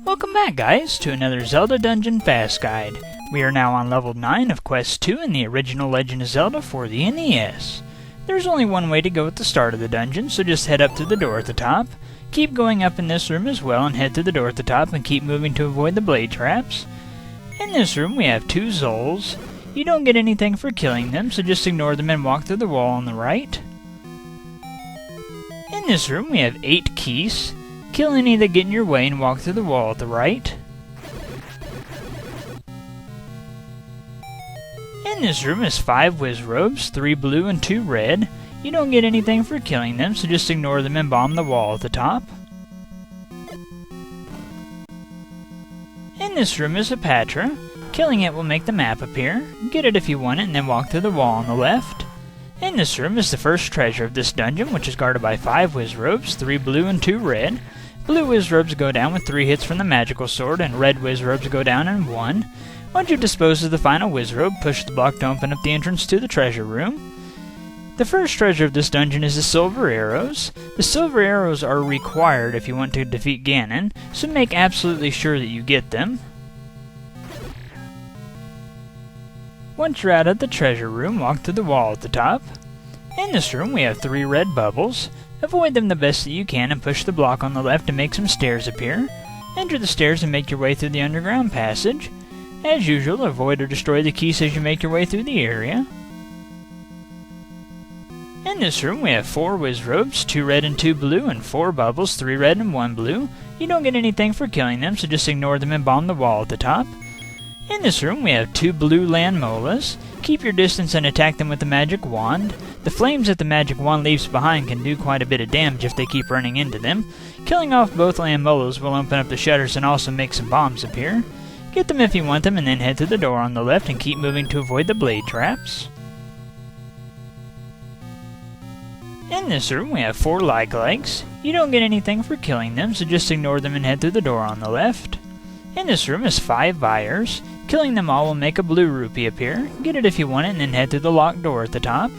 Welcome back, guys, to another Zelda Dungeon Fast Guide. We are now on level 9 of Quest 2 in the original Legend of Zelda for the NES. There's only one way to go at the start of the dungeon, so just head up to the door at the top. Keep going up in this room as well and head to the door at the top and keep moving to avoid the blade traps. In this room we have 2 Zols. You don't get anything for killing them, so just ignore them and walk through the wall on the right. In this room we have 8 Keys. Kill any that get in your way and walk through the wall at the right. In this room is 5 Wiz Robes, 3 blue and 2 red. You don't get anything for killing them, so just ignore them and bomb the wall at the top. In this room is a Patra. Killing it will make the map appear. Get it if you want it and then walk through the wall on the left. In this room is the first treasure of this dungeon, which is guarded by 5 Wiz Robes, 3 blue and 2 red. Blue Wiz Robes go down with 3 hits from the magical sword, and red Wiz Robes go down in 1. Once you've disposed of the final Wiz Robe, push the block to open up the entrance to the treasure room. The first treasure of this dungeon is the Silver Arrows. The Silver Arrows are required if you want to defeat Ganon, so make absolutely sure that you get them. Once you're out of the treasure room, walk to the wall at the top. In this room we have 3 red bubbles. Avoid them the best that you can and push the block on the left to make some stairs appear. Enter the stairs and make your way through the underground passage. As usual, avoid or destroy the keys as you make your way through the area. In this room we have 4 Wiz Robes, 2 red and 2 blue, and 4 bubbles, 3 red and 1 blue. You don't get anything for killing them, so just ignore them and bomb the wall at the top. In this room we have 2 blue land molas. Keep your distance and attack them with the magic wand. The flames that the magic wand leaves behind can do quite a bit of damage if they keep running into them. Killing off both land molas will open up the shutters and also make some bombs appear. Get them if you want them and then head to the door on the left and keep moving to avoid the blade traps. In this room we have 4 Like-Likes. You don't get anything for killing them, so just ignore them and head through the door on the left. In this room is 5 Vyres. Killing them all will make a blue rupee appear. Get it if you want it and then head through the locked door at the top.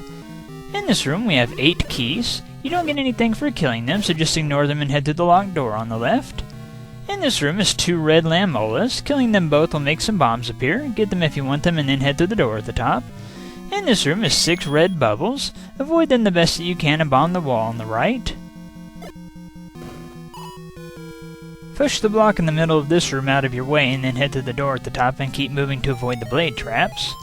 In this room we have 8 Keys. You don't get anything for killing them, so just ignore them and head through the locked door on the left. In this room is 2 red land molas. Killing them both will make some bombs appear. Get them if you want them and then head through the door at the top. In this room is 6 red bubbles. Avoid them the best that you can and bomb the wall on the right. Push the block in the middle of this room out of your way and then head to the door at the top and keep moving to avoid the blade traps.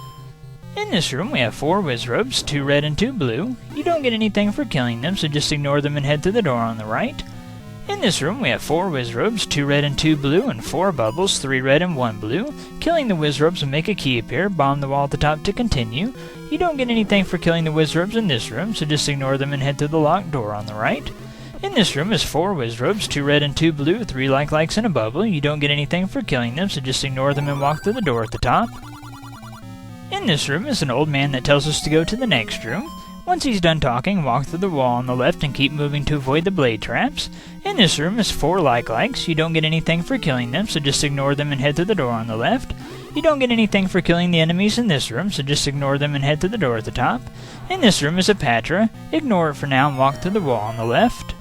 In this room we have 4 Wiz Robes, 2 red and 2 blue. You don't get anything for killing them, so just ignore them and head to the door on the right. In this room we have 4 Wiz Robes, 2 red and 2 blue, and 4 bubbles, 3 red and 1 blue. Killing the Wiz Robes will make a key appear. Bomb the wall at the top to continue. You don't get anything for killing the Wiz Robes in this room, so just ignore them and head to the locked door on the right. In this room is 4 Wiz Robes, 2 red and 2 blue, 3 Like-Likes and a bubble. You don't get anything for killing them, so just ignore them and walk through the door at the top. In this room is an old man that tells us to go to the next room. Once he's done talking, walk through the wall on the left and keep moving to avoid the blade traps. In this room is 4 Like-Likes. You don't get anything for killing them, so just ignore them and head to the door on the left. You don't get anything for killing the enemies in this room, so just ignore them and head to the door at the top. In this room is a Patra. Ignore it for now and walk through the wall on the left.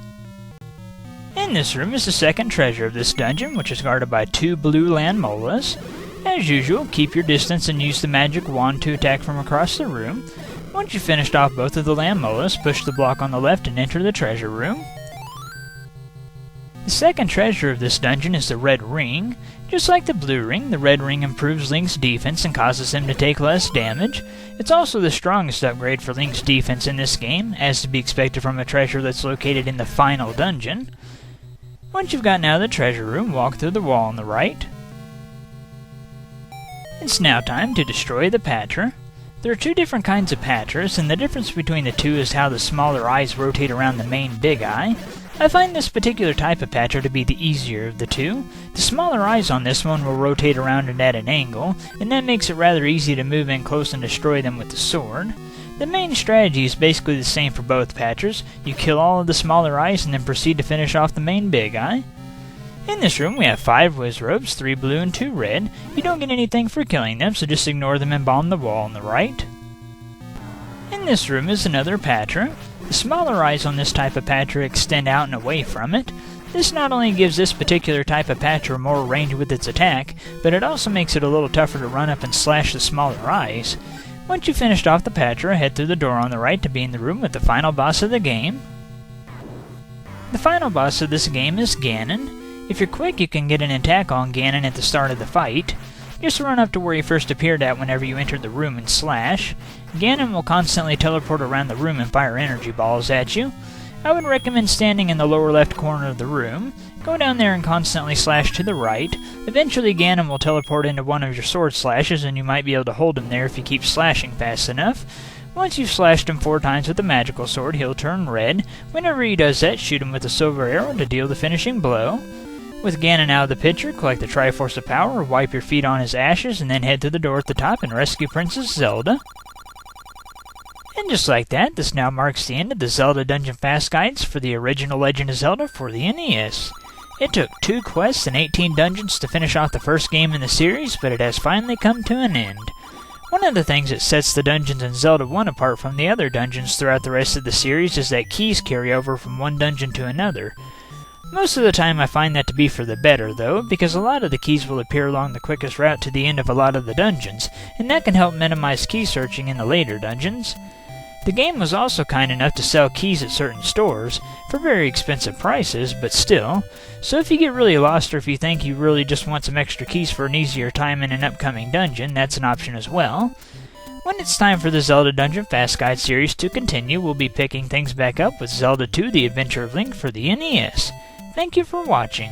In this room is the second treasure of this dungeon, which is guarded by 2 blue land molas. As usual, keep your distance and use the magic wand to attack from across the room. Once you've finished off both of the land molas, push the block on the left and enter the treasure room. The second treasure of this dungeon is the red ring. Just like the blue ring, the red ring improves Link's defense and causes him to take less damage. It's also the strongest upgrade for Link's defense in this game, as to be expected from a treasure that's located in the final dungeon. Once you've gotten out of the treasure room, walk through the wall on the right. It's now time to destroy the Patra. There are 2 different kinds of Patras, and the difference between the 2 is how the smaller eyes rotate around the main big eye. I find this particular type of Patra to be the easier of the 2. The smaller eyes on this one will rotate around and at an angle, and that makes it rather easy to move in close and destroy them with the sword. The main strategy is basically the same for both Patras. You kill all of the smaller eyes and then proceed to finish off the main big eye. In this room we have 5 Wiz Robes, 3 blue and 2 red. You don't get anything for killing them, so just ignore them and bomb the wall on the right. In this room is another Patra. The smaller eyes on this type of Patra extend out and away from it. This not only gives this particular type of patcher more range with its attack, but it also makes it a little tougher to run up and slash the smaller eyes. Once you've finished off the patcher, head through the door on the right to be in the room with the final boss of the game. The final boss of this game is Ganon. If you're quick, you can get an attack on Ganon at the start of the fight. Just run up to where he first appeared at whenever you entered the room and slash. Ganon will constantly teleport around the room and fire energy balls at you. I would recommend standing in the lower left corner of the room. Go down there and constantly slash to the right. Eventually Ganon will teleport into one of your sword slashes and you might be able to hold him there if you keep slashing fast enough. Once you've slashed him 4 times with the magical sword, he'll turn red. Whenever he does that, shoot him with a silver arrow to deal the finishing blow. With Ganon out of the picture, collect the Triforce of Power, wipe your feet on his ashes, and then head to the door at the top and rescue Princess Zelda. And just like that, this now marks the end of the Zelda Dungeon Fast Guides for the original Legend of Zelda for the NES. It took 2 quests and 18 dungeons to finish off the first game in the series, but it has finally come to an end. One of the things that sets the dungeons in Zelda 1 apart from the other dungeons throughout the rest of the series is that keys carry over from one dungeon to another. Most of the time I find that to be for the better, though, because a lot of the keys will appear along the quickest route to the end of a lot of the dungeons, and that can help minimize key searching in the later dungeons. The game was also kind enough to sell keys at certain stores, for very expensive prices, but still, so if you get really lost or if you think you really just want some extra keys for an easier time in an upcoming dungeon, that's an option as well. When it's time for the Zelda Dungeon Fast Guide series to continue, we'll be picking things back up with Zelda 2: The Adventure of Link for the NES. Thank you for watching.